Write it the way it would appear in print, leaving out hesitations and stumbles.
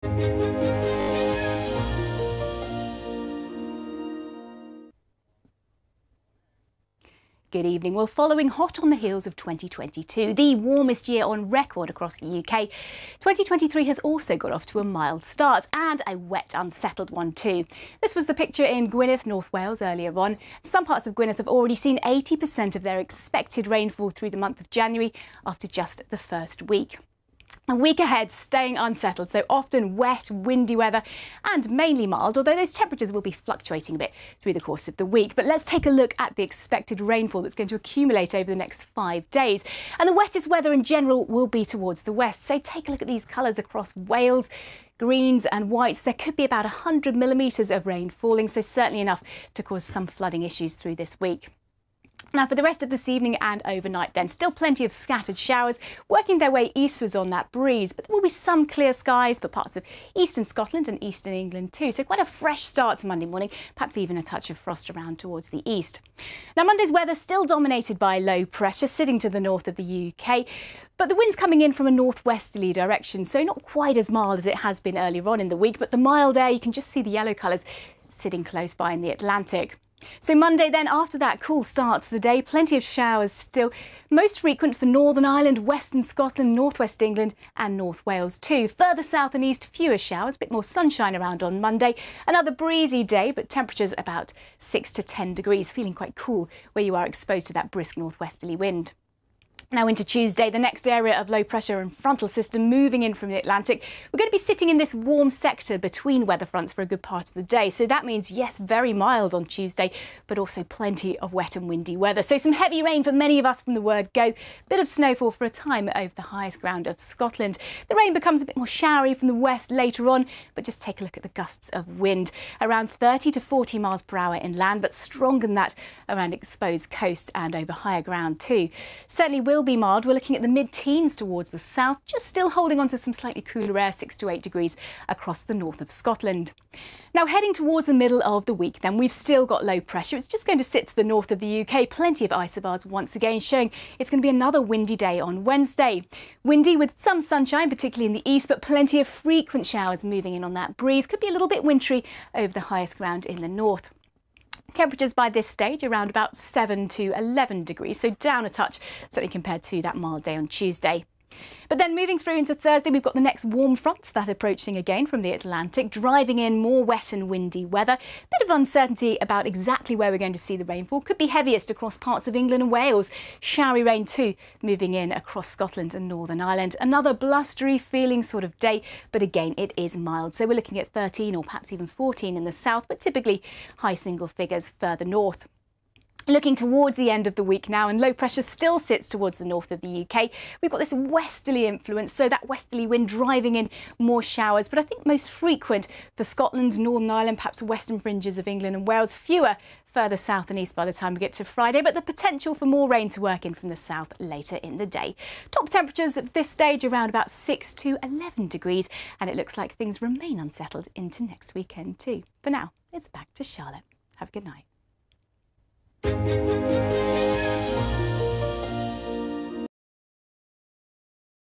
Good evening. Well, following hot on the heels of 2022, the warmest year on record across the UK, 2023 has also got off to a mild start and a wet, unsettled one too. This was the picture in Gwynedd, North Wales earlier on. Some parts of Gwynedd have already seen 80% of their expected rainfall through the month of January after just the first week. A week ahead, staying unsettled, so often wet, windy weather and mainly mild, although those temperatures will be fluctuating a bit through the course of the week. But let's take a look at the expected rainfall that's going to accumulate over the next 5 days. And the wettest weather in general will be towards the west. So take a look at these colours across Wales. Greens and whites, there could be about 100 millimetres of rain falling, so certainly enough to cause some flooding issues through this week. Now for the rest of this evening and overnight then, still plenty of scattered showers working their way eastwards on that breeze, but there will be some clear skies for parts of eastern Scotland and eastern England too. So quite a fresh start to Monday morning, perhaps even a touch of frost around towards the east. Now Monday's weather still dominated by low pressure sitting to the north of the UK, but the wind's coming in from a northwesterly direction, so not quite as mild as it has been earlier on in the week, but the mild air, you can just see the yellow colours sitting close by in the Atlantic. So Monday then, after that cool start to the day, plenty of showers still, most frequent for Northern Ireland, Western Scotland, North West England and North Wales too. Further south and east, fewer showers, a bit more sunshine around on Monday. Another breezy day, but temperatures about 6 to 10 degrees, feeling quite cool where you are exposed to that brisk northwesterly wind. Now into Tuesday, the next area of low pressure and frontal system moving in from the Atlantic. We're going to be sitting in this warm sector between weather fronts for a good part of the day. So that means, yes, very mild on Tuesday, but also plenty of wet and windy weather. So some heavy rain for many of us from the word go. Bit of snowfall for a time over the highest ground of Scotland. The rain becomes a bit more showery from the west later on, but just take a look at the gusts of wind. Around 30 to 40 miles per hour inland, but stronger than that around exposed coasts and over higher ground too. Certainly will be mild. We're looking at the mid-teens towards the south, just still holding on to some slightly cooler air, 6 to 8 degrees across the north of Scotland. Now heading towards the middle of the week then, we've still got low pressure. It's just going to sit to the north of the UK. Plenty of isobars once again, showing it's going to be another windy day on Wednesday. Windy with some sunshine, particularly in the east, but plenty of frequent showers moving in on that breeze. Could be a little bit wintry over the highest ground in the north. Temperatures by this stage around about 7 to 11 degrees, so down a touch, certainly compared to that mild day on Tuesday. But then moving through into Thursday, we've got the next warm front that approaching again from the Atlantic, driving in more wet and windy weather. Bit of uncertainty about exactly where we're going to see the rainfall. Could be heaviest across parts of England and Wales. Showery rain too moving in across Scotland and Northern Ireland. Another blustery feeling sort of day, but again it is mild. So we're looking at 13 or perhaps even 14 in the south, but typically high single figures further north. Looking towards the end of the week now, and low pressure still sits towards the north of the UK. We've got this westerly influence, so that westerly wind driving in more showers, but I think most frequent for Scotland, Northern Ireland, perhaps western fringes of England and Wales. Fewer further south and east by the time we get to Friday, but the potential for more rain to work in from the south later in the day. Top temperatures at this stage around about 6 to 11 degrees, and it looks like things remain unsettled into next weekend too. For now, it's back to Charlotte. Have a good night.